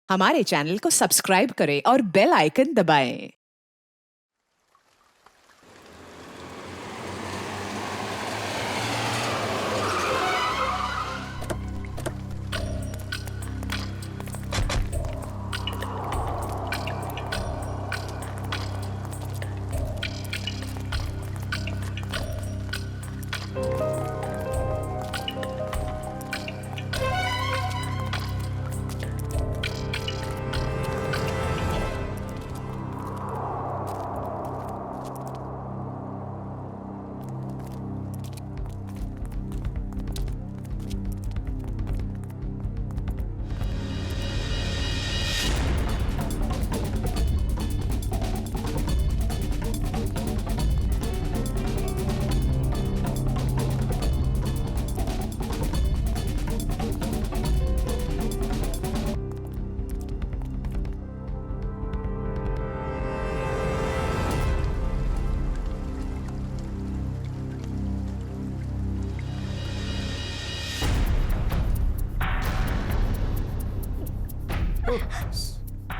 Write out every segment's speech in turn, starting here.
हमारे चैनल को सब्सक्राइब करें और बेल आइकन दबाएं।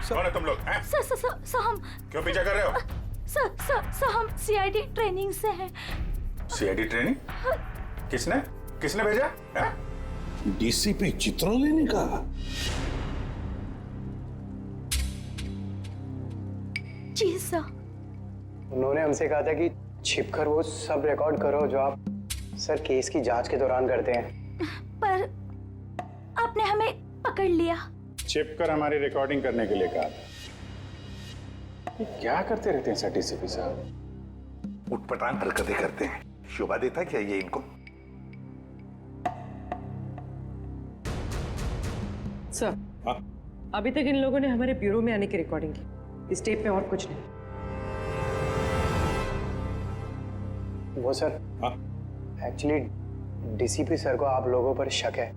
कौन है तुम लोग हैं? सर हम क्यों पीछा कर रहे हो? सर हम सीआईडी ट्रेनिंग से हैं। CID training? किसने किसने भेजा है? डीसीपी चित्रोलेने का। जी सर। उन्होंने हमसे कहा था कि छिपकर वो सब रिकॉर्ड करो जो आप सर केस की जांच के दौरान करते हैं। पर आपने हमें पकड़ लिया। छिपकर हमारी रिकॉर्डिंग करने के लिए कहा था। ये क्या करते रहते हैं सर डीसीपी साहब? उटपटांग हरकतें करते हैं। शोभा देता क्या ये इनको? सर, हाँ? अभी तक इन लोगों ने हमारे ब्यूरो में आने की रिकॉर्डिंग की। इस टेप में और कुछ नहीं। वो सर हाँ? एक्चुअली डीसीपी सर को आप लोगों पर शक है।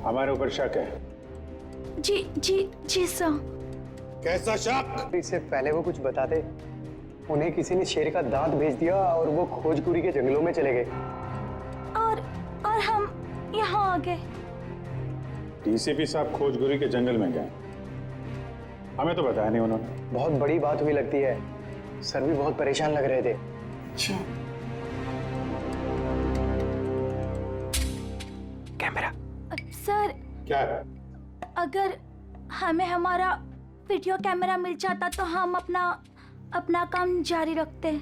हमारे ऊपर शक है? जी सर। कैसा शक? इससे पहले वो कुछ बताते, उन्हें किसी ने शेर का दांत भेज दिया और वो खोजपुरी के जंगलों में चले गए। और हम यहाँ आ गए। डीसीपी साहब खोजगुरी के जंगल में गए? हमें तो बताया नहीं उन्होंने। बहुत बड़ी बात हुई लगती है। सर भी बहुत परेशान लग रहे थे। अच्छा, कैमरा सर, क्या है? अगर हमें हमारा वीडियो कैमरा मिल जाता तो हम अपना काम जारी रखते।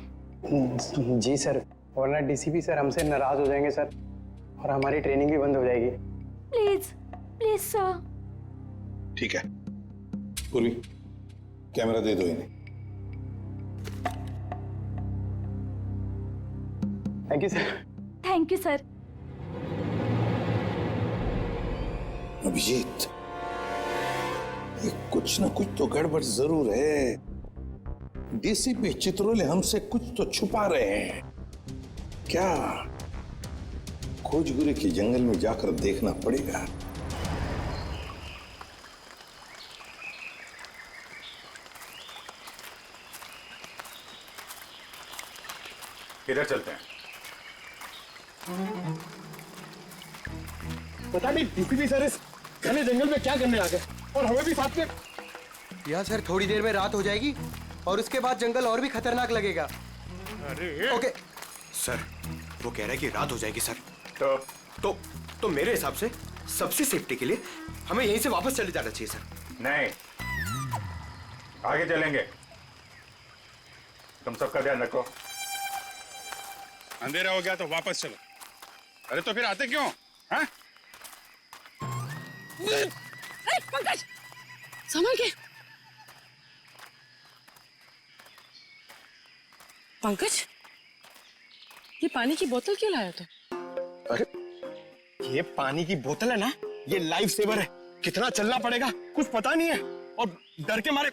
जी सर, वरना डीसीपी सर हमसे नाराज हो जाएंगे सर, और हमारी ट्रेनिंग भी बंद हो जाएगी। Please sir. ठीक है पूर्वी, कैमरा दे दो इन्हें। Thank you sir. Thank you sir. Abhijit, ये कुछ ना कुछ तो गड़बड़ जरूर है। डीसीपी चित्रोले हमसे कुछ तो छुपा रहे हैं। क्या? खोजगुरी के जंगल में जाकर देखना पड़ेगा। इधर चलते हैं। पता नहीं डीसीपी सर इस घने जंगल में क्या करने आ गए, और हमें भी साथ में। यहाँ सर थोड़ी देर में रात हो जाएगी और उसके बाद जंगल और भी खतरनाक लगेगा। अरे ओके सर, वो कह रहा है कि रात हो जाएगी सर। तो मेरे हिसाब से सबसे सेफ्टी के लिए हमें यहीं से वापस चले जाना चाहिए सर। नहीं, आगे चलेंगे। तुम सबका ध्यान रखो। अंधेरा हो गया तो वापस चलो। अरे तो फिर आते क्यों? हाँ? पंकज, संभल के। पंकज, ये पानी की बोतल क्यों लाया तुम? अरे ये पानी की बोतल है ना, ये लाइफ सेवर है। कितना चलना पड़ेगा कुछ पता नहीं है, और डर के मारे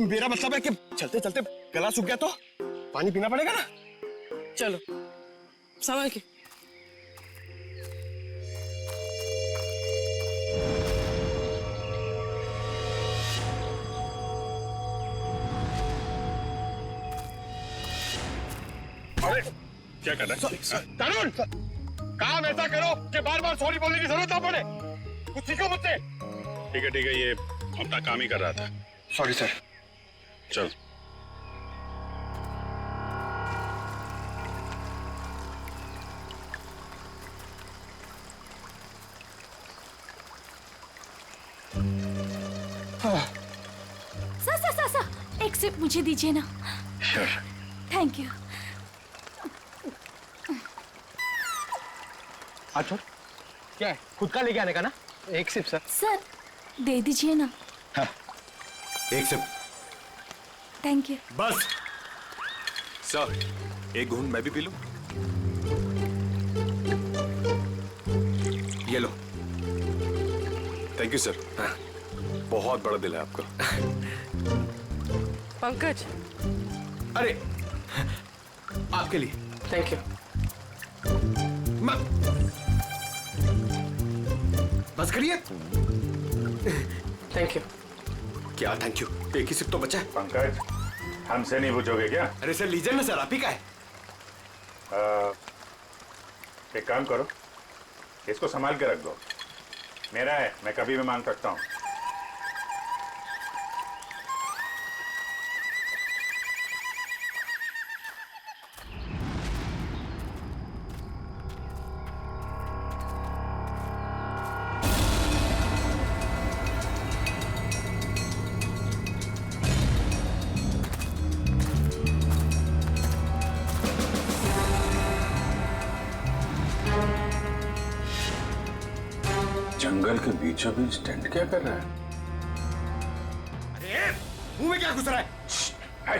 मेरा मतलब है कि चलते चलते गला सूख गया तो पानी पीना पड़ेगा ना। चलो, संभल के। अरे क्या कर रहा है तरुण? काम ऐसा करो कि बार बार सॉरी बोलने की जरूरत ना पड़े। कुछ सीखो मुझसे। ठीक है, ये अपना काम ही कर रहा था। Sorry sir. चल। सर एक सिप मुझे दीजिए ना। Thank you. अच्छा क्या है, खुद का लेके आने का ना? एक सिप सर। सर दे दीजिए ना। एक सिप। Thank you. बस सर, एक घूंट मैं भी पी लूं? ये लो। Thank you sir. बहुत बड़ा दिल है आपका। पंकज, अरे आपके लिए। Thank you. बस करिए। Thank you. क्या थैंक यू? एक ही सिप तो बचा है। पंकज, हमसे नहीं पूछोगे क्या? अरे सर लीजिए ना सर, आप ही का है। एक काम करो, इसको संभाल के रख दो। मेरा है, मैं कभी भी मांग सकता हूँ। जंगल के बीचों बीच टेंट क्या कर रहा है? अरे मुंह में क्या घुस रहा है? हाय।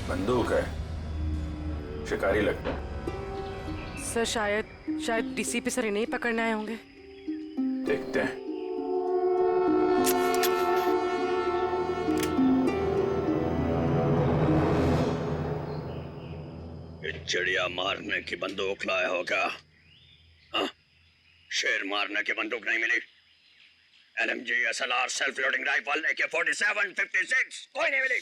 बंदूक है, शिकारी लगता है। सर शायद डीसीपी सर इन्हें ही पकड़ने आए होंगे। देखते हैं। चिड़िया मारने की बंदूक लाया होगा। हाँ? शेर मारने की बंदूक नहीं मिली। LMG, SLR, self loading rifle, AK-47, 56 कोई नहीं मिली।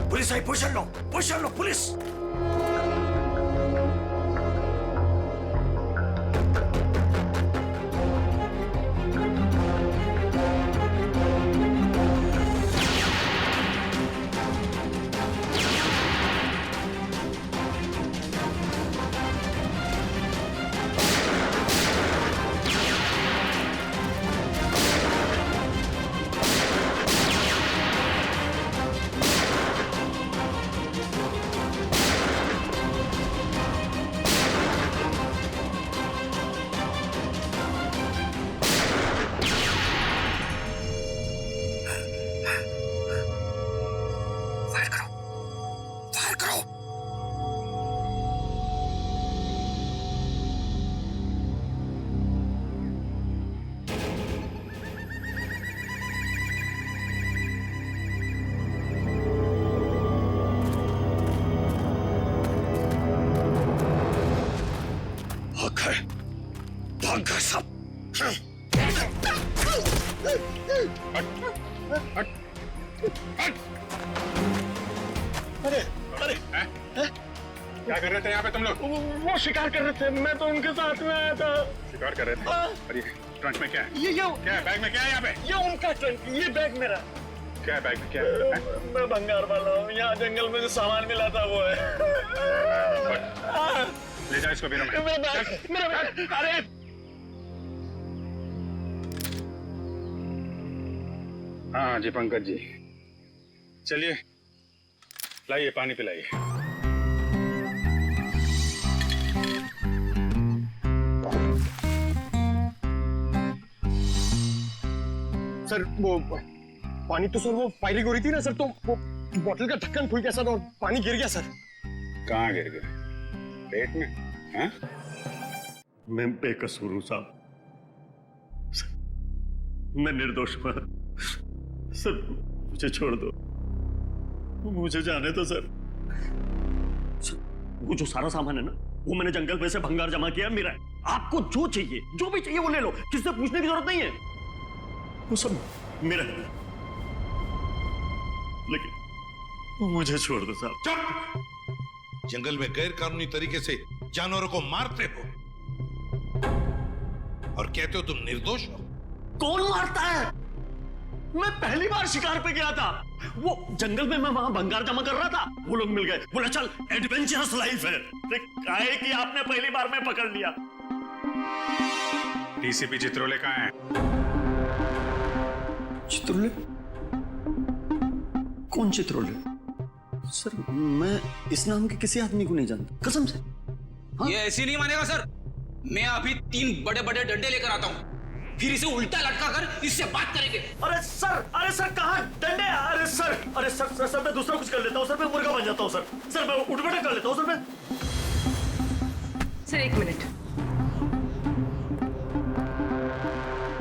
पुलिस आई, पोजीशन लो पुलिस। भाग सब। अरे अरे क्या कर रहे थे यहाँ पे तुम लोग? वो शिकार कर रहे थे, मैं तो उनके साथ में आया था। शिकार कर रहे थे? अरे ट्रंक में क्या है? ये क्या है बैग में? क्या है यहाँ पे? ये उनका ट्रंक, ये बैग मेरा। क्या है बैग में? क्या है? मैं भंगार वाला हूँ, यहाँ जंगल में जो सामान मिला था वो है। ले जाओ इसको बिना। मेरा बैग। अरे हाँ जी पंकज जी, चलिए लाइए पानी पिलाइए। सर वो पानी तो सर वो फायरिंग हो रही थी ना सर, तो वो बोतल का ढक्कन खुल गया सर और पानी गिर गया सर। कहाँ गिर गए? पेट में? हैं? मैं बेकसूर हूं साहब, मैं निर्दोष हूं सर, मुझे छोड़ दो, मुझे जाने दो सर। वो जो सारा सामान है ना, वो मैंने जंगल में से भंगार जमा किया मेरा है। आपको जो चाहिए, जो भी चाहिए वो ले लो, किससे पूछने की जरूरत नहीं है, वो सब मेरा है। लेकिन मुझे छोड़ दो साहब। चुप! जंगल में गैर कानूनी तरीके से जानवरों को मारते हो और कहते हो तुम निर्दोष हो। कौन मारता है? मैं पहली बार शिकार पे गया था, वो जंगल में मैं वहां भंगार जमा कर रहा था, वो लोग मिल गए, बोला चल एडवेंचरस लाइफ है। काहे कि आपने पहली बार में पकड़ लिया। डीसीपी चित्रोले कहाँ है? चित्रोले? कौन चित्रोले? सर मैं इस नाम के किसी आदमी को नहीं जानता, कसम से। हाँ? ये ऐसी नहीं मानेगा सर, मैं अभी 3 बड़े बड़े डंडे लेकर आता हूँ, फिर इसे उल्टा लटका कर इससे बात करेंगे। अरे सर कहाँ डंडे? अरे सर मैं दूसरा कुछ कर लेता हूँ सर, मैं मुर्गा बन जाता हूँ सर मैं उठ बैठक कर लेता हूँ सर मैं। Sir 1 minute.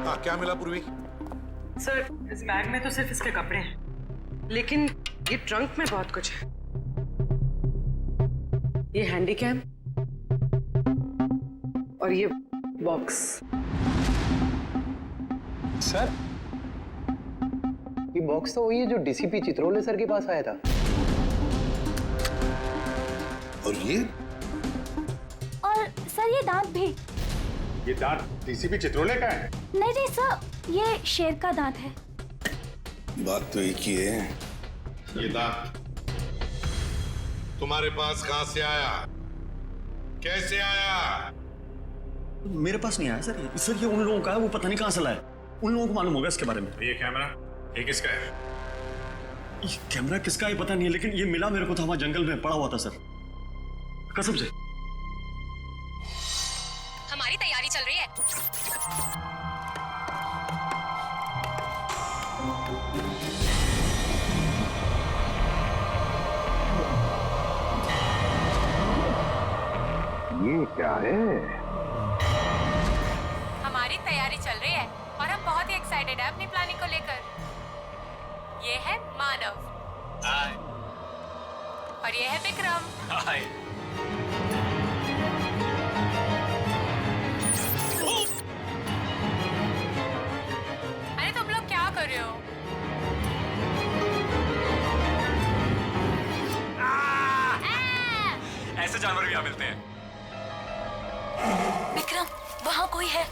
हाँ, क्या मिला पूर्वी? सर इस बैग में तो सिर्फ इसके कपड़े हैं, लेकिन ये ट्रंक में बहुत कुछ है। ये हैंडी कैम और ये बॉक्स। सर ये बॉक्स तो वही है जो डीसीपी चित्रोले सर के पास आया था। और ये? और सर ये दांत भी। ये दांत डीसीपी चित्रोले का है? नहीं सर, ये शेर का दांत है। बात तो एक ही है। ये दांत तुम्हारे पास कहां से आया? कैसे आया? मेरे पास नहीं आया सर ये उन लोगों का है, वो पता नहीं कहां से लाया, उन लोगों को मालूम होगा इसके बारे में। ये कैमरा ये किसका है? ये कैमरा किसका है पता नहीं है, लेकिन ये मिला मेरे को था वहां जंगल में पड़ा हुआ था सर, कसम से। हमारी तैयारी चल रही है। ये क्या है? हमारी तैयारी चल रही है और हम बहुत ही एक्साइटेड है अपनी प्लानिंग को लेकर। ये है मानव। हाय। और ये है विक्रम। हाय। अरे तुम लोग क्या कर रहे हो? ऐसे जानवर भी यहाँ मिलते हैं। विक्रम वहाँ कोई है।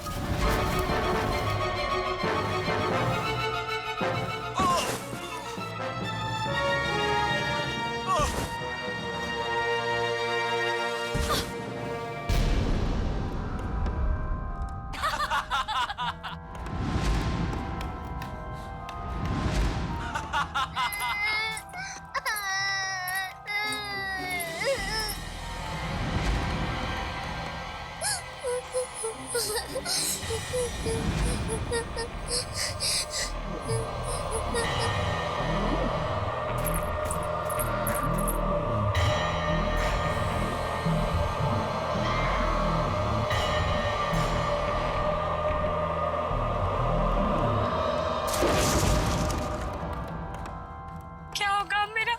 क्या होगा मेरा?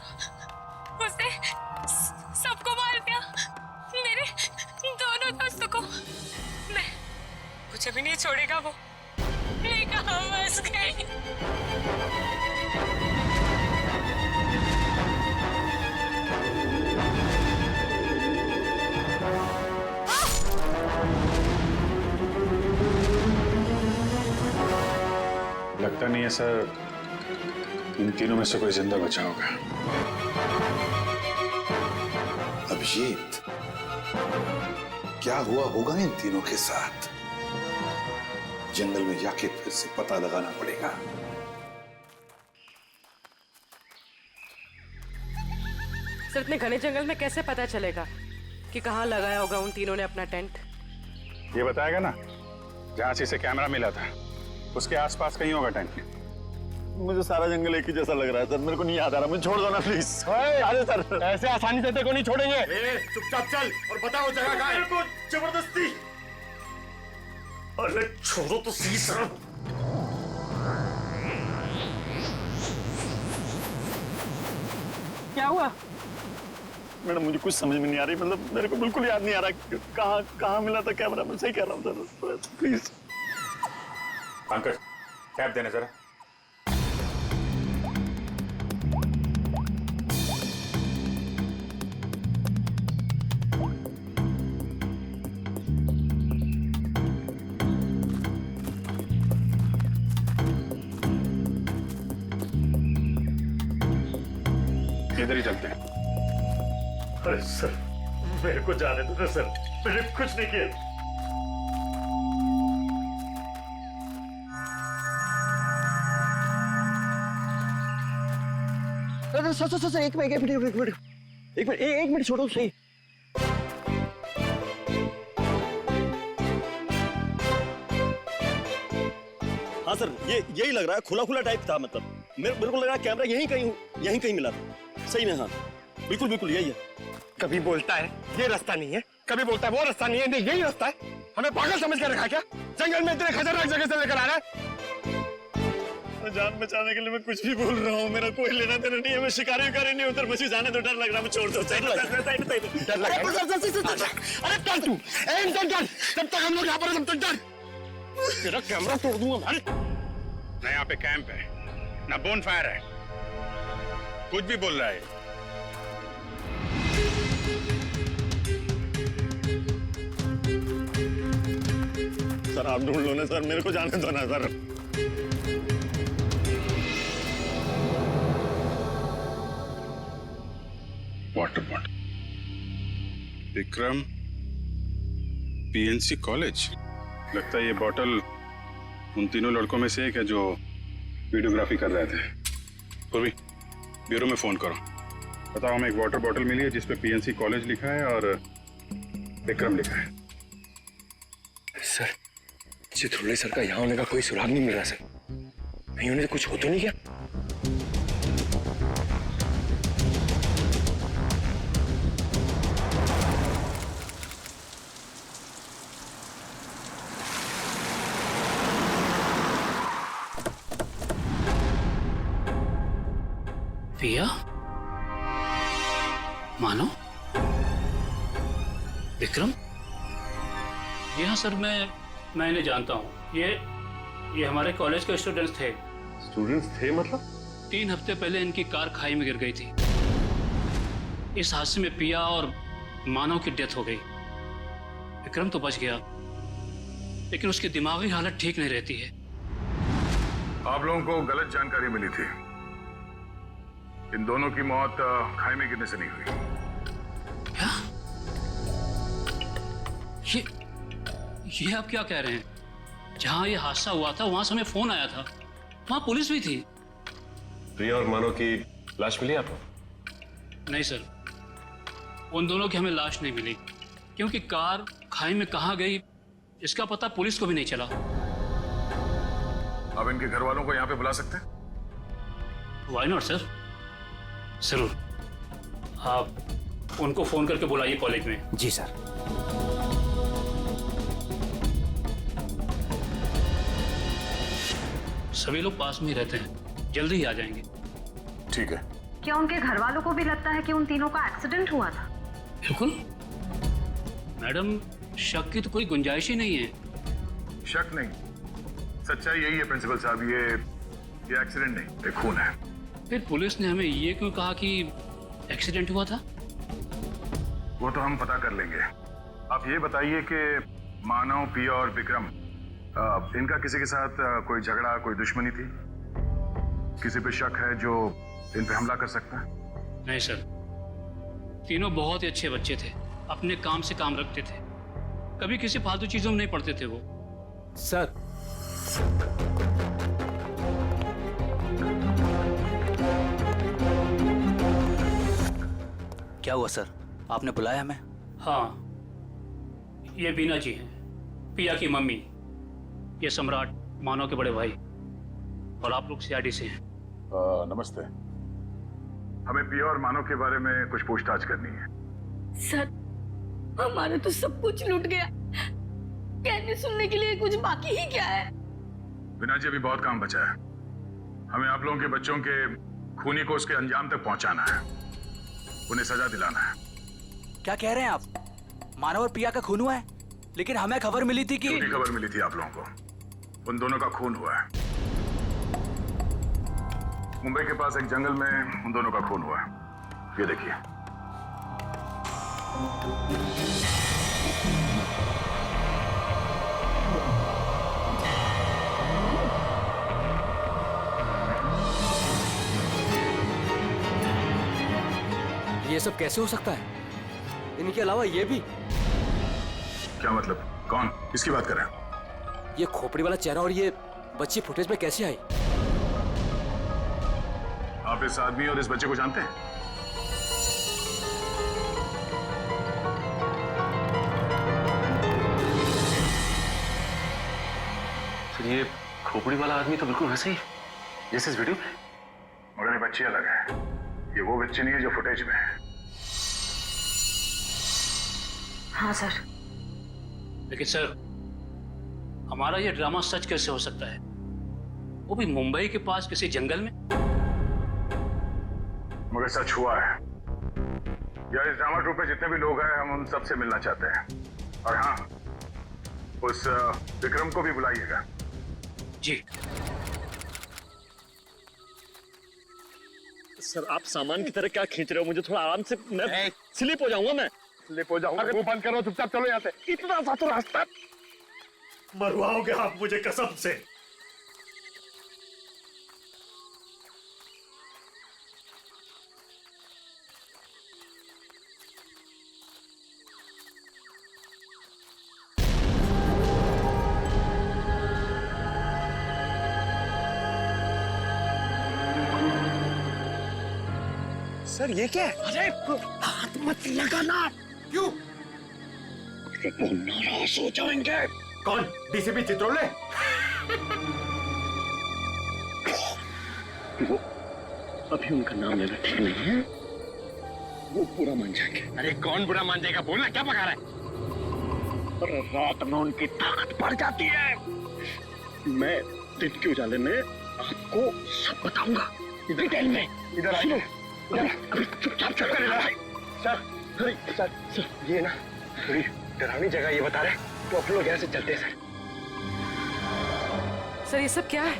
उसने सबको मार दिया, मेरे दोनों दोस्तों को। मुझे भी नहीं छोड़ेगा वो। मैं कहाँ फंस गई? लगता नहीं है सर इन तीनों में से कोई जिंदा बचा होगा। अभिजीत, क्या हुआ होगा इन तीनों के साथ? जंगल में जाके फिर से पता लगाना पड़ेगा। सर इतने घने जंगल में कैसे पता चलेगा कि कहाँ लगाया होगा उन तीनों ने अपना टेंट? ये बताएगा ना, जहां से इसे कैमरा मिला था उसके आसपास कहीं होगा टेंट। मुझे सारा जंगल एक ही जैसा लग रहा है सर, मेरे को नहीं याद आ रहा, मुझे छोड़ दो ना प्लीज। अरे सर ऐसे आसानी से तेरे को नहीं छोड़ेंगे। चुपचाप चल और बताओ जगह कहाँ है। मेरे को जबरदस्ती। अरे छोड़ो तो सही सर। क्या हुआ? मैडम मुझे कुछ समझ में नहीं आ रही, मतलब मेरे को बिल्कुल याद नहीं आ रहा कहाँ मिला था कैमरा। मैं सही कह रहा हूँ सर, प्लीज। पंकज कैब देना जरा। इधर ही चलते हैं। अरे सर मेरे को जाने दो सर, मैंने कुछ नहीं किया। सर एक मिनट छोड़ो सही। हाँ सर यही लग रहा है, खुला खुला टाइप था, मतलब मेरे को लग रहा है कैमरा यहीं कहीं मिला था। सही में हाँ बिल्कुल यही है। कभी बोलता है ये रास्ता नहीं है, कभी बोलता है वो रास्ता नहीं है, यही रास्ता है। हमें पागल समझ कर रखा क्या? जंगल में इतने खतरनाक जगह से लेकर आ रहा है। जान बचाने के लिए मैं कुछ भी बोल रहा हूँ, मेरा कोई लेना देना नहीं है, मैं शिकारी नहीं उधर, मुझे जाने तो डर लग रहा है, मैं छोड़ दो। डर लग रहा है। अरे कर तू डर, जब तक हम लोग यहाँ पर तब तक डर। तेरा कैमरा तोड़ दूंगा भाई। ना यहाँ पे कैंप है ना बोन फायर है, कुछ भी बोल रहा है। सर आप ढूंढ लो ना सर, मेरे को जाने दो ना sir. Water bottle, Vikram PNC college. लगता है ये बॉटल उन तीनों लड़कों में से एक है जो वीडियोग्राफी कर रहे थे। पूर्वी ब्यूरो में फोन करो, बताओ हमें एक वाटर बॉटल मिली है जिसपे पीएनसी कॉलेज लिखा है और विक्रम लिखा है। सर चित्रोले सर का यहाँ होने का कोई सुराग नहीं मिल रहा सर। कहीं उन्हें कुछ हो तो नहीं क्या? पिया, मानो, विक्रम? जी हाँ सर, मैं इन्हें जानता हूँ। ये हमारे कॉलेज के स्टूडेंट्स थे। स्टूडेंट्स थे मतलब? 3 हफ्ते पहले इनकी कार खाई में गिर गई थी। इस हादसे में पिया और मानव की डेथ हो गई। विक्रम तो बच गया, लेकिन उसकी दिमागी हालत ठीक नहीं रहती है। आप लोगों को गलत जानकारी मिली थी। इन दोनों की मौत खाई में गिरने से नहीं हुई। क्या? ये आप क्या कह रहे हैं? जहां ये हादसा हुआ था वहां से हमें फोन आया था, वहां पुलिस भी थी। प्रिया और मानव की लाश मिली आपको? नहीं सर, उन दोनों की हमें लाश नहीं मिली, क्योंकि कार खाई में कहां गई इसका पता पुलिस को भी नहीं चला। अब इनके घर वालों को यहाँ पे बुला सकते हैं? व्हाई नॉट सर, जरूर। आप उनको फोन करके बुलाइए कॉलेज में। जी सर। सभी लोग पास में ही रहते हैं, जल्दी ही आ जाएंगे। ठीक है। क्या उनके घर वालों को भी लगता है कि उन तीनों का एक्सीडेंट हुआ था? बिल्कुल मैडम, शक की तो कोई गुंजाइश ही नहीं है। शक नहीं, सच्चाई यही है प्रिंसिपल साहब, ये एक्सीडेंट नहीं, ये खून है। फिर पुलिस ने हमें ये क्यों कहा कि एक्सीडेंट हुआ था? वो तो हम पता कर लेंगे। आप ये बताइए कि मानव, पिया और विक्रम, इनका किसी के साथ कोई झगड़ा, कोई दुश्मनी थी? किसी पे शक है जो इन पे हमला कर सकता है? नहीं सर, तीनों बहुत ही अच्छे बच्चे थे, अपने काम से काम रखते थे, कभी किसी फालतू चीजों में नहीं पड़ते थे वो। सर क्या हुआ सर, आपने बुलाया हमें? हाँ, ये बीना जी हैं, पिया की मम्मी। ये सम्राट, मानव के बड़े भाई। और आप लोग सीआईडी से हैं। नमस्ते। हमें पिया और मानव के बारे में कुछ पूछताछ करनी है। सर, हमारा तो सब कुछ लूट गया। कहने सुनने के लिए कुछ बाकी ही क्या है? विना जी, अभी बहुत काम बचा है। हमें आप लोगों के बच्चों के खूनी को उसके अंजाम तक पहुंचाना है, उन्हें सजा दिलाना है। क्या कह रहे हैं आप? मानव और पिया का खून हुआ है, लेकिन हमें खबर मिली थी कि झूठी खबर मिली थी आप लोगों को। उन दोनों का खून हुआ है। मुंबई के पास एक जंगल में उन दोनों का खून हुआ है। ये देखिए। ये सब कैसे हो सकता है? इनके अलावा ये भी? क्या मतलब? कौन? किसकी बात कर रहे हैं? ये खोपड़ी वाला चेहरा और ये बच्ची फुटेज में कैसे आई? आप इस आदमी और इस बच्चे को जानते हैं? सर, ये खोपड़ी वाला आदमी तो बिल्कुल वैसे ही जैसे इस वीडियो में। मगर ये बच्ची अलग है। ये वो बच्ची नहीं है जो फुटेज में है। हाँ सर। लेकिन सर, हमारा ये ड्रामा सच कैसे हो सकता है? वो भी मुंबई के पास किसी जंगल में। मगर सच हुआ है। यार, इस ड्रामा ट्रूप में जितने भी लोग हैं, हम उन सब से मिलना चाहते हैं। और हाँ, उस विक्रम को भी बुलाइएगा। जी सर, आप सामान की तरह क्या खींच रहे हो? मुझे थोड़ा आराम से, मैं स्लिप हो जाऊंगा। मैं स्लिप हो जाऊंगा? वो बंद करो, चुपचाप चलो यहाँ से। इतना सा तो रास्ता। मरवाओगे आप मुझे कसम से। सर, ये क्या है? अरे हाथ मत लगाना। क्यों? वो नाराज हो जाएंगे। कौन? डीसीपी चित्रोले? वो अभी उनका नाम लेना ठीक नहीं है। वो बुरा मान जाएंगे। अरे कौन बुरा मान जाएगा? बोलना, क्या पका रहा है? और रात में उनकी ताकत बढ़ जाती है। मैं दिन के उजाले में आपको सब बताऊंगा, डिटेल में। इधर आइए। अभी चुपचाप चलो। सर, सर, ये ना थोड़ी डरावनी जगह ये बता रहे, तो अपन लोग यहाँ से चलते हैं सर। सर, ये सब क्या है?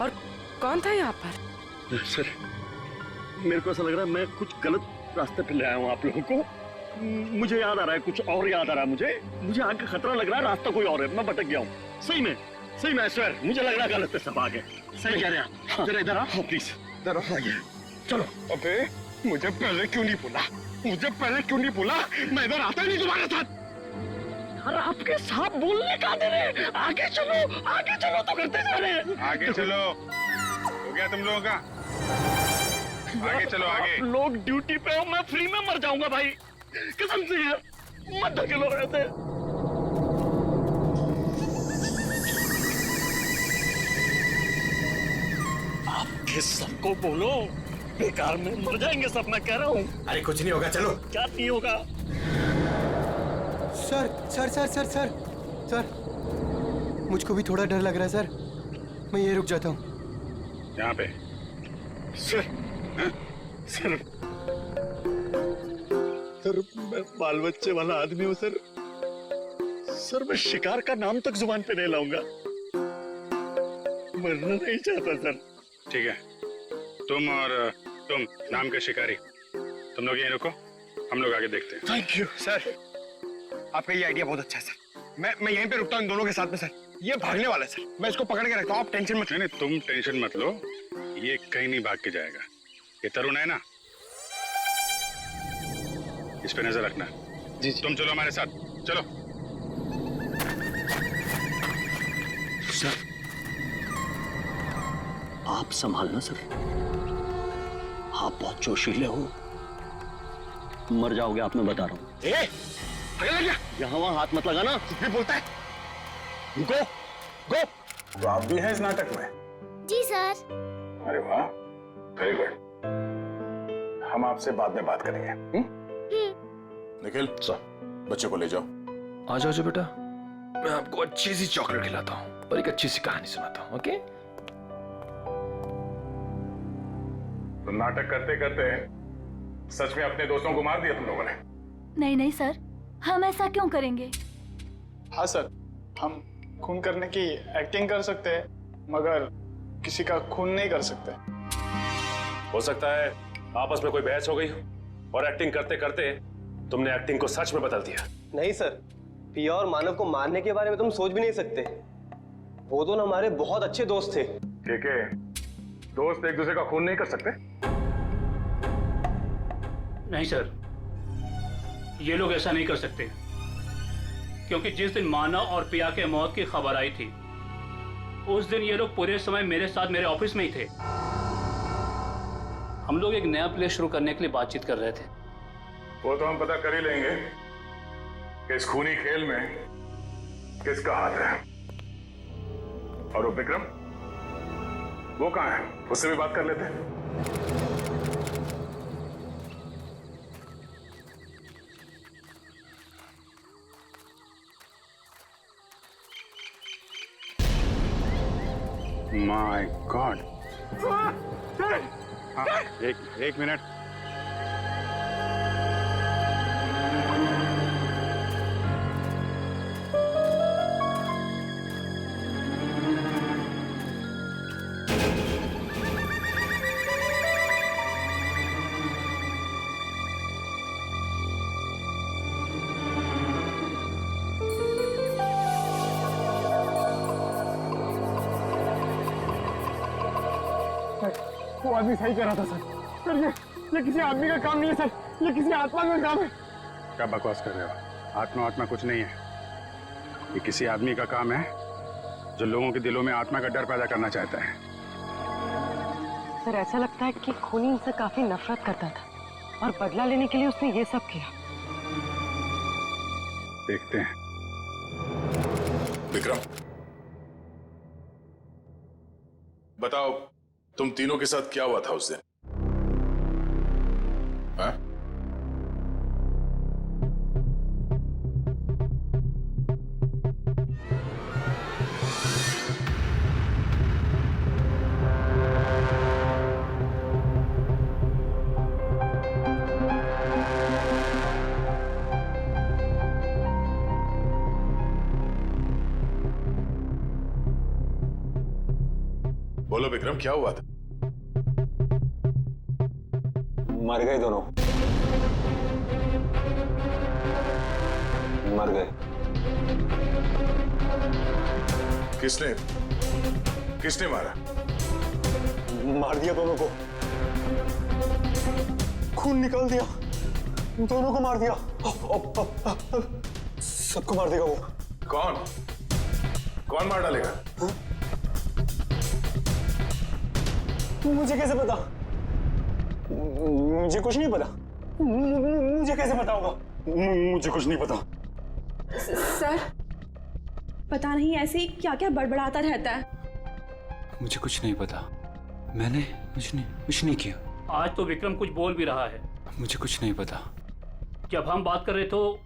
और कौन था यहाँ पर? सर, मेरे को ऐसा लग रहा है मैं कुछ गलत रास्ते पे ले आया हूँ आप लोगों को। मुझे याद आ रहा है, कुछ और याद आ रहा है मुझे आगे खतरा लग रहा है, रास्ता कोई और है, मैं भटक गया हूँ। सही में सर, मुझे लग रहा है गलत सब आगे। सही कह रहे हैं आप। जरा इधर आओ प्लीज। इधर आइए। चलो। अबे, मुझे पहले क्यों नहीं बोला? मैं इधर आता ही नहीं तुम्हारे साथ। यार, आपके साथ बोलने का दे रहे। आगे चलो तो करते जा रहे हैं। आगे चलो। हो गया तुम लोगों का? आगे चलो, आगे। आप लोग ड्यूटी पे हो, मैं फ्री में मर जाऊंगा भाई, कसम से यार। मत धकेलो रहते। आपके सबको बोलो, बेकार में मर जाएंगे सब, मैं कह रहा हूँ। अरे कुछ नहीं होगा, चलो। क्या नहीं होगा? Sir sir sir sir sir sir, मुझको भी थोड़ा डर लग रहा है सर। मैं ये रुक जाता हूँ यहाँ पे। सर, मैं बाल बच्चे वाला आदमी हूँ सर, मैं शिकार का नाम तक जुबान पे नहीं लाऊंगा। मरना नहीं चाहता सर। ठीक है, तुम नाम के शिकारी, तुम लोग यहीं रुको, हम लोग आगे देखते हैं। थैंक यू सर, आपका ये आइडिया बहुत अच्छा है सर। मैं यहीं पे रुकता हूँ इन दोनों के साथ में सर। ये भागने वाला है सर, मैं इसको पकड़ के रखता हूँ, आप टेंशन मत। नहीं, तुम टेंशन मत लो, ये कहीं नहीं भाग के जाएगा। ये तरुण है ना, इस पे नजर रखना। जी। तुम चलो हमारे साथ, चलो। सर, आप संभालना सर, आप बहुत जोशीले हो, मर जाओगे आप, मैं बता रहा हूँ। यहाँ वहाँ हाथ मत लगाना। भी बोलता है। गो। तो आप भी हैं इस नाटक में? जी सर। अरे वाह, वेरी गुड। हम आपसे बाद में बात करेंगे। निखिल बच्चे को ले जाओ। आ जाओ जो बेटा, मैं आपको अच्छी सी चॉकलेट खिलाता हूँ और एक अच्छी सी कहानी सुनाता हूँ। ओके? तो नाटक करते करते सच में अपने दोस्तों को मार दिया तुम लोगों ने? नहीं नहीं सर, हम ऐसा क्यों करेंगे? हाँ सर, हम खून करने की एक्टिंग कर सकते हैं मगर किसी का खून नहीं कर सकते। हो सकता है आपस में कोई बहस हो गई हो और एक्टिंग करते करते तुमने एक्टिंग को सच में बदल दिया। नहीं सर, पिया और मानव को मारने के बारे में तुम सोच भी नहीं सकते। वो दोनों हमारे बहुत अच्छे दोस्त थे। ठीक है, दोस्त एक दूसरे का खून नहीं कर सकते? नहीं सर, ये लोग ऐसा नहीं कर सकते, क्योंकि जिस दिन मानव और पिया के मौत की खबर आई थी उस दिन ये लोग पूरे समय मेरे साथ मेरे ऑफिस में ही थे। हम लोग एक नया प्ले शुरू करने के लिए बातचीत कर रहे थे। वो तो हम पता कर ही लेंगे कि इस खूनी खेल में किसका हाथ है। और वो विक्रम, वो कहाँ है? उससे भी बात कर लेते हैं। My God. हाँ, एक मिनट। वो आदमी सही कह रहा था सर, ये किसी आदमी का काम नहीं है सर, ये किसी आत्मा का काम है। क्या बकवास कर रहे हो? आत्मा कुछ नहीं है। ये किसी आदमी का काम है जो लोगों के दिलों में आत्मा का डर पैदा करना चाहता है। सर ऐसा लगता है कि खूनी उनसे काफी नफरत करता था और बदला लेने के लिए उसने ये सब किया। देखते हैं। विक्रम, बताओ तुम तीनों के साथ क्या हुआ था उस दिन? हाँ? बोलो विक्रम, क्या हुआ था? मर गए दोनों, मर गए। किसने मारा? मार दिया दोनों को, खून निकाल दिया, दोनों को मार दिया। सबको मार देगा वो। कौन मार डालेगा? मुझे कैसे पता? मुझे कुछ नहीं पता। मुझे कैसे पता होगा? मुझे कुछ नहीं पता। सर पता नहीं ऐसे ही क्या क्या बड़बड़ाता रहता है। मुझे कुछ नहीं पता, मैंने कुछ नहीं किया। आज तो विक्रम कुछ बोल भी रहा है। मुझे कुछ नहीं पता। जब हम बात कर रहे तो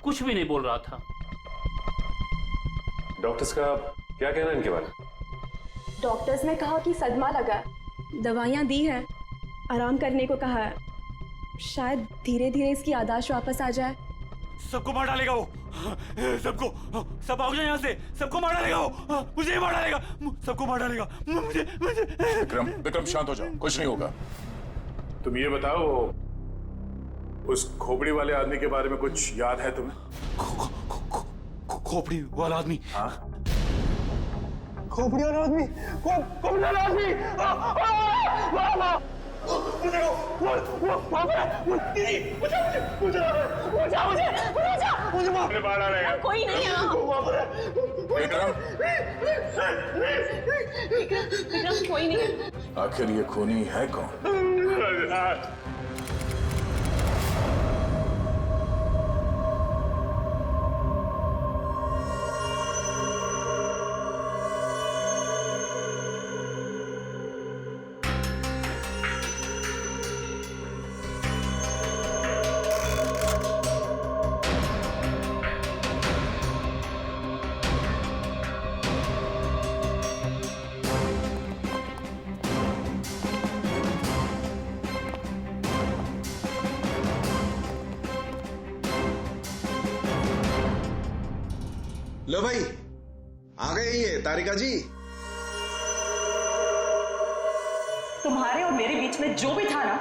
कुछ भी नहीं बोल रहा था। डॉक्टर्स का क्या कहना है इनके बारे में? डॉक्टर्स ने कहा कि सदमा लगा है, दवाइयाँ दी है, आराम करने को कहा है, शायद धीरे धीरे इसकी याददाश्त वापस आ जाए। सबको मार डालेगा वो, सबको, सब भाग जाए यहाँ से, सबको मार डालेगा वो, मुझे मार डालेगा, सबको मार डालेगा, मुझे। विक्रम शांत हो जाओ, कुछ नहीं होगा। तुम ये बताओ, उस खोपड़ी वाले आदमी के बारे में कुछ याद है तुम्हें? खोपड़ी वाला आदमी? हाँ, खोपड़ी वाला आदमी, खोपड़ी वाला आदमी। कोई नहीं है। विक्रम, विक्रम कोई नहीं है। आखिर ये खूनी है कौन? लो भाई, आ गए ये तारिका जी। तुम्हारे और मेरे बीच में जो भी था ना,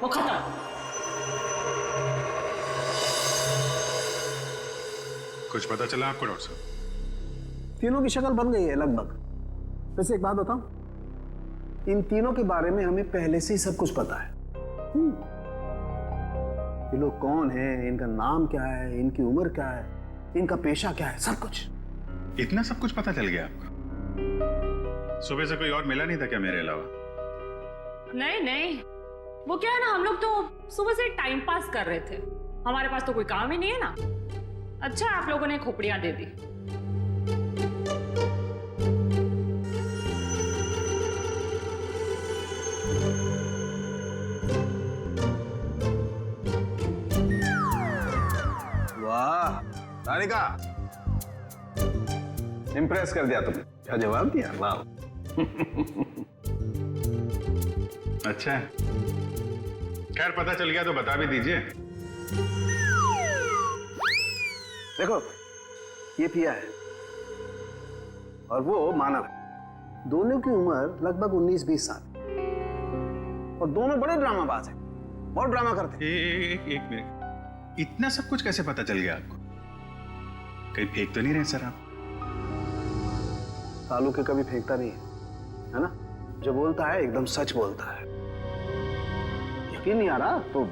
वो खत्म। कुछ पता चला आपको डॉक्टर साहब? तीनों की शक्ल बन गई है लगभग। वैसे एक बात बताऊं, इन तीनों के बारे में हमें पहले से ही सब कुछ पता है। ये लोग कौन हैं, इनका नाम क्या है, इनकी उम्र क्या है, इनका पेशा क्या है, सब कुछ। इतना सब कुछ पता चल गया आपको? सुबह से कोई और मिला नहीं था क्या मेरे अलावा? नहीं नहीं, वो क्या है ना, हम लोग तो सुबह से टाइम पास कर रहे थे। हमारे पास तो कोई काम ही नहीं है ना। अच्छा आप लोगों ने खोपड़ियां दे दी। वाह तारिका, इम्प्रेस कर दिया तुमने। क्या जवाब दिया, वाह। अच्छा, खैर पता चल गया तो बता भी दीजिए। देखो, ये पिया है और वो मानव है। दोनों की उम्र लगभग 19-20 साल और दोनों बड़े ड्रामाबाज हैं, बहुत ड्रामा करते हैं। एक मिनट, इतना सब कुछ कैसे पता चल गया आपको? कहीं फेंक तो नहीं रहे सर आप? कालू के कभी फेंकता नहीं है ना? जो बोलता है एकदम सच बोलता है। यकीन नहीं आ रहा तो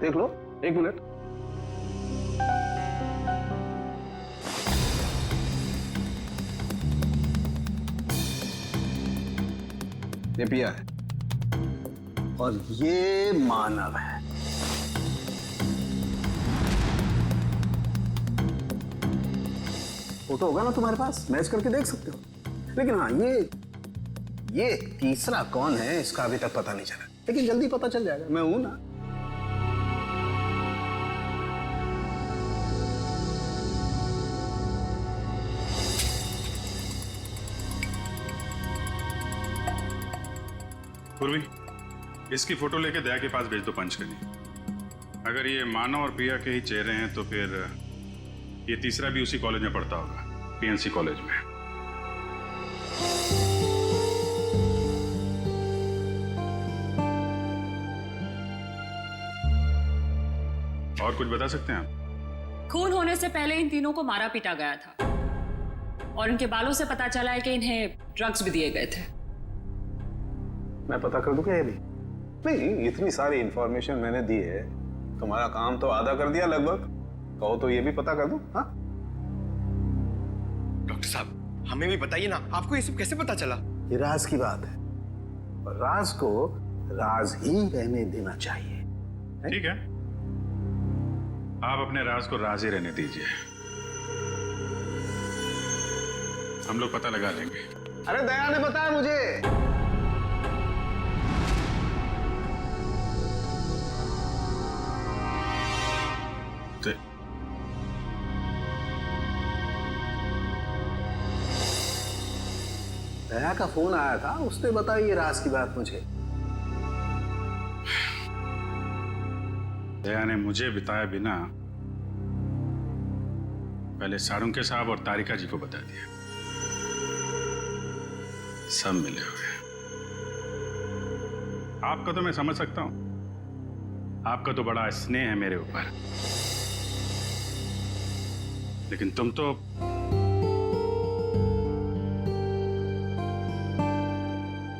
देख लो, 1 मिनट। ये पिया है और ये मानव है। फोटो होगा ना तुम्हारे पास, मैच करके देख सकते हो। लेकिन हाँ, ये तीसरा कौन है इसका अभी तक पता नहीं चला, लेकिन जल्दी पता चल जाएगा। मैं हूं ना। पूर्वी, इसकी फोटो लेके दया के पास भेज दो पंच करनी। अगर ये मानव और पिया के ही चेहरे हैं तो फिर ये तीसरा भी उसी कॉलेज में पढ़ता होगा, पीएनसी कॉलेज में। और कुछ बता सकते हैं आप? खून होने से पहले इन तीनों को मारा पीटा गया था और इनके बालों से पता चला है कि इन्हें ड्रग्स भी दिए गए थे। मैं पता कर दूं क्या ये भी? नहीं, इतनी सारी इंफॉर्मेशन मैंने दी है, तुम्हारा काम तो आधा कर दिया लगभग। कहो तो ये भी पता कर दूं? हाँ डॉक्टर साहब, हमें भी बताइए ना, आपको ये सब कैसे पता चला? ये राज की बात है और राज को राज ही रहने देना चाहिए। ठीक है, आप अपने राज को राज ही रहने दीजिए, हम लोग पता लगा लेंगे। अरे दया ने बताया मुझे। दया का फोन आया था, उसने बताई ये राज की बात मुझे। दया ने मुझे बताया बिना पहले सारंगे साहब और तारिका जी को बता दिया। सब मिले हुए। आपका तो मैं समझ सकता हूं, आपका तो बड़ा स्नेह है मेरे ऊपर, लेकिन तुम तो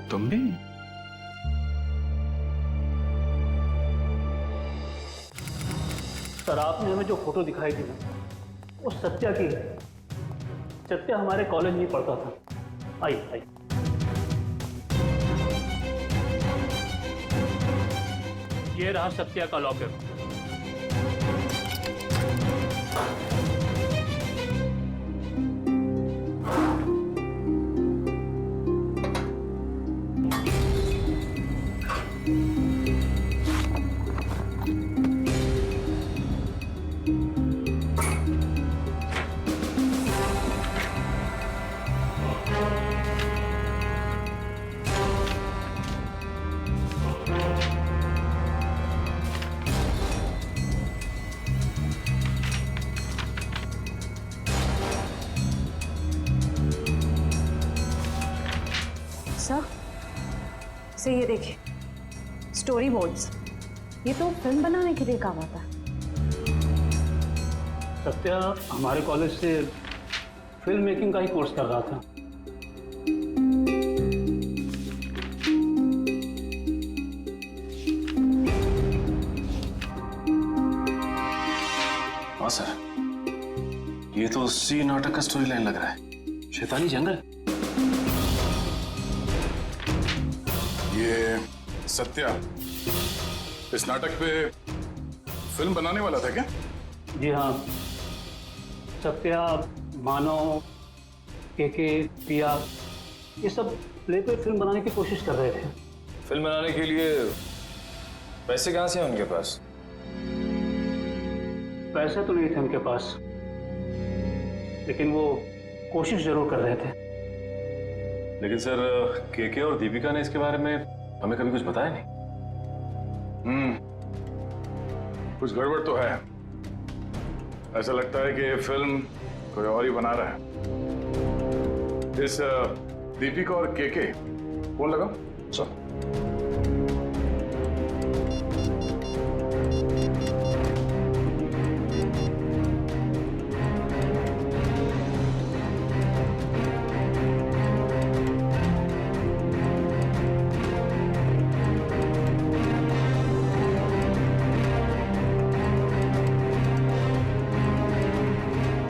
तुम भी। सर, आपने हमें जो फोटो दिखाई थी ना, वो सत्या की है। सत्या हमारे कॉलेज में पढ़ता था। आई ये रहा सत्या का लॉकर। वैसे ये देखिए, स्टोरी बोर्ड्स, ये तो फिल्म बनाने के लिए काम आता है। सत्या हमारे कॉलेज से फिल्म मेकिंग का ही कोर्स कर रहा था। हाँ सर, ये तो उसी नाटक का स्टोरी लाइन लग रहा है, शैतानी जंगल। ये सत्या इस नाटक पे फिल्म बनाने वाला था क्या? जी हाँ, सत्या, मानव, केके, पिया, ये सब प्ले पे फिल्म बनाने की कोशिश कर रहे थे। फिल्म बनाने के लिए पैसे कहाँ से हैं उनके पास? पैसे तो नहीं थे उनके पास, लेकिन वो कोशिश जरूर कर रहे थे। लेकिन सर, केके और दीपिका ने इसके बारे में हमें कभी कुछ बताया नहीं। कुछ गड़बड़ तो है। ऐसा लगता है कि ये फिल्म कोई और ही बना रहा है। इस दीपिका और केके फोन लगाओ। सर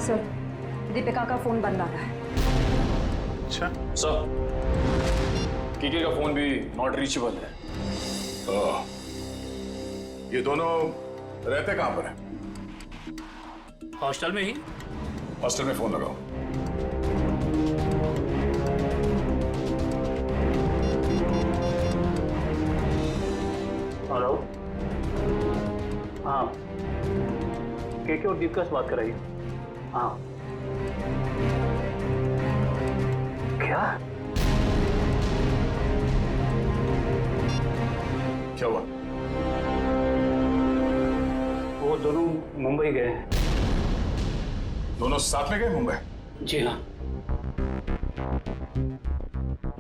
सर, दीपिका का फोन बंद आ रहा है। अच्छा सर, केके का फोन भी नॉट रीचेबल है। ये दोनों रहते कहां पर हैं? हॉस्टल में ही। हॉस्टल में फोन लगाओ। हेलो, हाँ, केके और दीपिका से बात कराइए। हाँ, क्या क्या हुआ? वो दोनों मुंबई गए हैं। दोनों साथ में गए मुंबई? जी हाँ।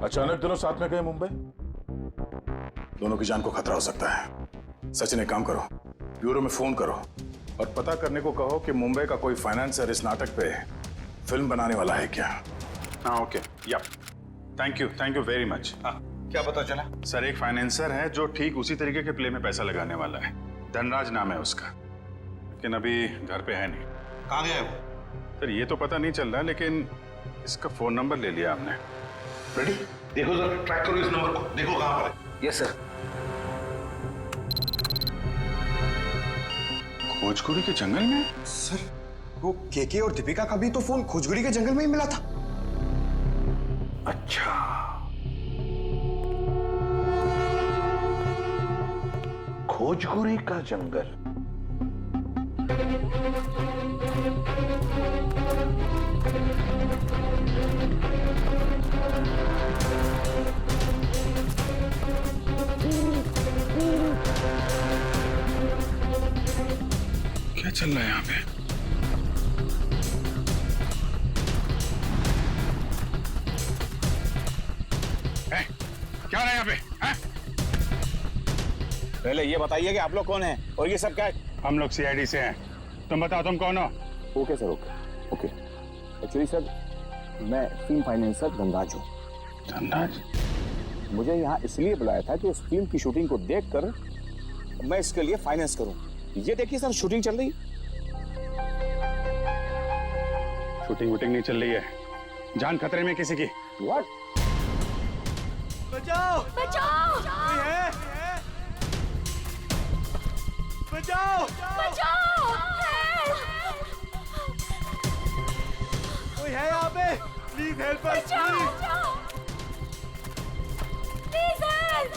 अचानक दोनों साथ में गए मुंबई? दोनों की जान को खतरा हो सकता है। सचिन, एक काम करो, ब्यूरो में फोन करो और पता करने को कहो कि मुंबई का कोई फाइनेंसर इस नाटक पे फिल्म बनाने वाला है क्या। हाँ ओके, या थैंक यू वेरी मच। हाँ, क्या पता चला? सर, एक फाइनेंसर है जो ठीक उसी तरीके के प्ले में पैसा लगाने वाला है। धनराज नाम है उसका, लेकिन अभी घर पे है नहीं। कहाँ गया है वो? सर, ये तो पता नहीं चल रहा, लेकिन इसका फोन नंबर ले लिया हमने। रेडी? देखो जरा, ट्रैक करो इस नंबर को, देखो कहाँ पर है। Yes sir. खोजकुड़ी के जंगल में? सर, वो केके और दीपिका का भी तो फोन खोजगुड़ी के जंगल में ही मिला था। अच्छा, खोजगुरी का जंगल। क्या चल रहा है यहाँ पे? क्या हो रहा है यहाँ पे? पहले ये बताइए कि आप लोग कौन हैं और ये सब क्या है? हम लोग सीआईडी से हैं। तुम बताओ तुम कौन हो? Okay sir, okay. Actually sir, मैं फिल्म फाइनेंसर धनराज हूँ। धनराज? मुझे यहाँ इसलिए बुलाया था कि उस फिल्म की शूटिंग को देखकर मैं इसके लिए फाइनेंस करूँ। ये देखिए सर, शूटिंग चल रही। शूटिंग वूटिंग नहीं चल रही है, जान खतरे में किसी की। व्हाट? बचाओ! बचाओ! कोई है? बचाओ! बचाओ! कोई है यहाँ पे? Please help us, please. Please help!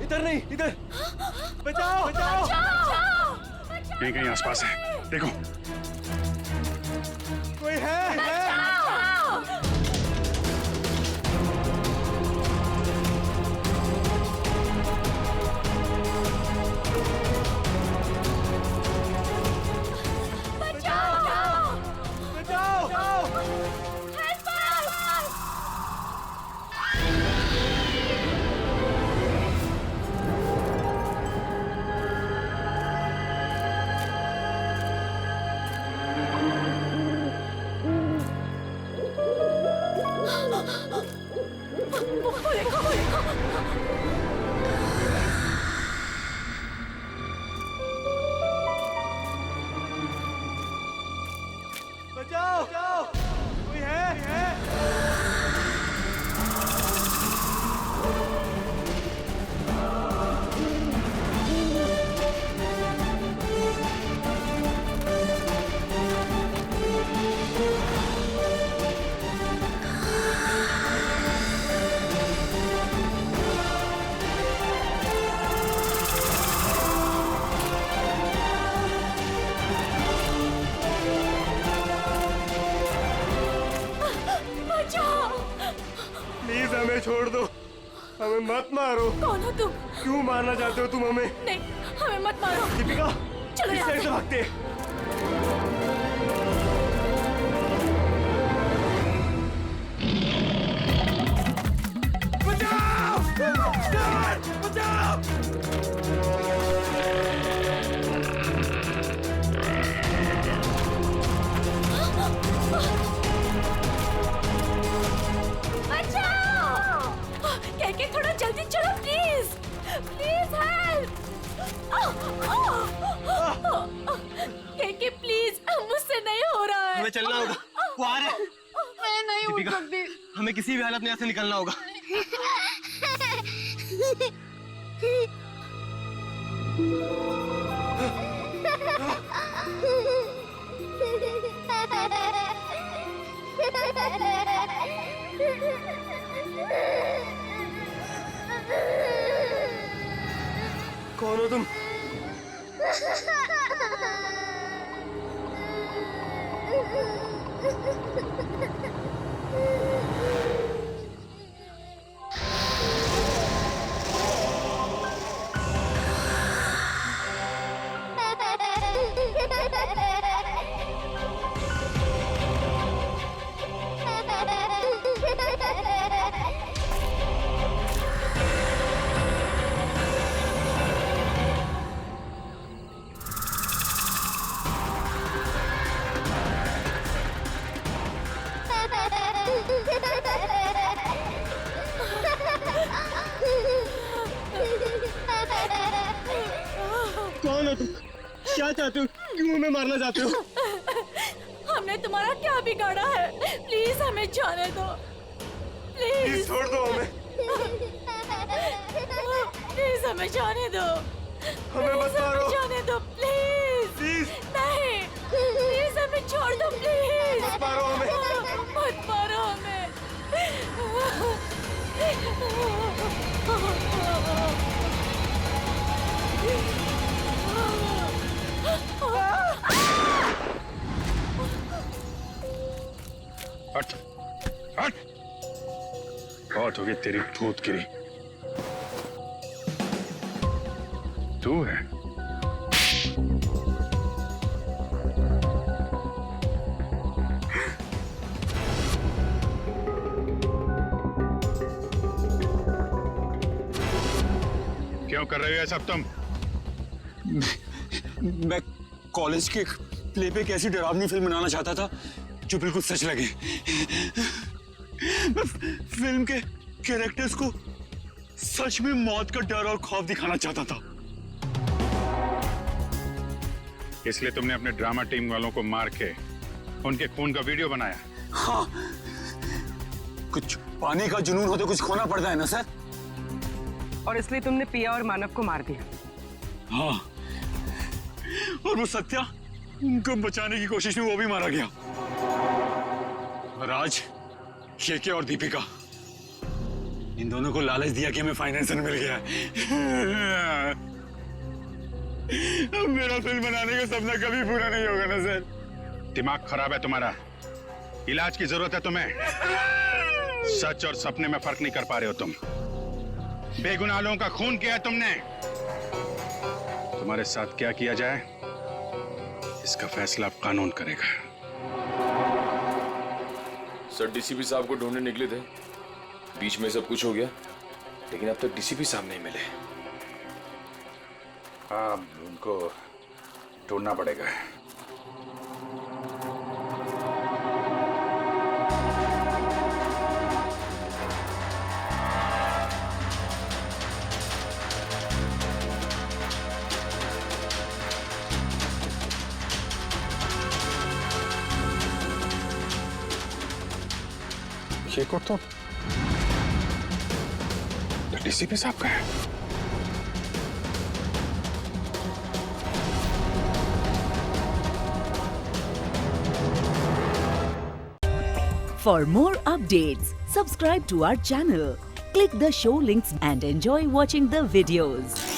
इधर नहीं, इधर। बचाओ! बचाओ! कहीं कहीं आसपास है, देखो। कोई है? बचाओ बचाओ, कोई है? प्लीज हमें छोड़ दो, हमें मत मारो। कौन हो तुम? क्यों मारना चाहते हो तुम हमें? नहीं, हमें मत मारो। दीपिका, चलो इस यहाँ साइड से। से भागते हैं। बचाओ! बचाओ! कहके थोड़ा जल्दी चलो प्लीज, प्लीज हेल्प। कहके प्लीज, मुझसे नहीं हो रहा है। हमें चलना होगा, वो आ रहा है। मैं नहीं उठ दीपिका, सकती। हमें किसी भी हालत में यहाँ से निकलना होगा। कौन हो तुम? कौन हो तुम? क्या चाहते हो? क्यों हमें मारना चाहते हो? हमने तुम्हारा क्या बिगाड़ा है? प्लीज हमें जाने दो, प्लीज छोड़ दो हमें। प्लीज हमें जाने दो, हमें मत मारो। जाने दो प्लीज। नहीं, प्लीज हमें छोड़ दो प्लीज। मत मारो हमें। मत मारो हमें। हट हट, बहुत हो गई तेरी भूत गिरी। तू है? क्यों कर रहे हो ये सब तुम? मैं कॉलेज के प्ले पे एक ऐसी डरावनी फिल्म बनाना चाहता था जो बिल्कुल सच लगे। मैं फिल्म के कैरेक्टर्स को सच में मौत का डर और खौफ दिखाना चाहता था। इसलिए तुमने अपने ड्रामा टीम वालों को मार के उनके खून का वीडियो बनाया? हाँ, कुछ पाने का जुनून हो तो कुछ खोना पड़ता है ना सर। और इसलिए तुमने पिया और मानव को मार दिया? हाँ, और वो सत्या, उनको बचाने की कोशिश में वो भी मारा गया। राज, केके और दीपिका, इन दोनों को लालच दिया कि हमें फाइनेंसर मिल गया है। अब मेरा फिल्म बनाने का सपना कभी पूरा नहीं होगा ना सर। दिमाग खराब है तुम्हारा, इलाज की जरूरत है तुम्हें। सच और सपने में फर्क नहीं कर पा रहे हो तुम। बेगुनाह लोगों का खून किया है तुमने। तुम्हारे साथ क्या किया जाए इसका फैसला अब कानून करेगा। सर, डीसीपी साहब को ढूंढने निकले थे, बीच में सब कुछ हो गया, लेकिन अब तक डीसीपी साहब नहीं मिले। हाँ, उनको ढूंढना पड़ेगा। ये कोट तो डीसीपी साहब का है। For more updates, subscribe to our channel, click the show links and enjoy watching the videos.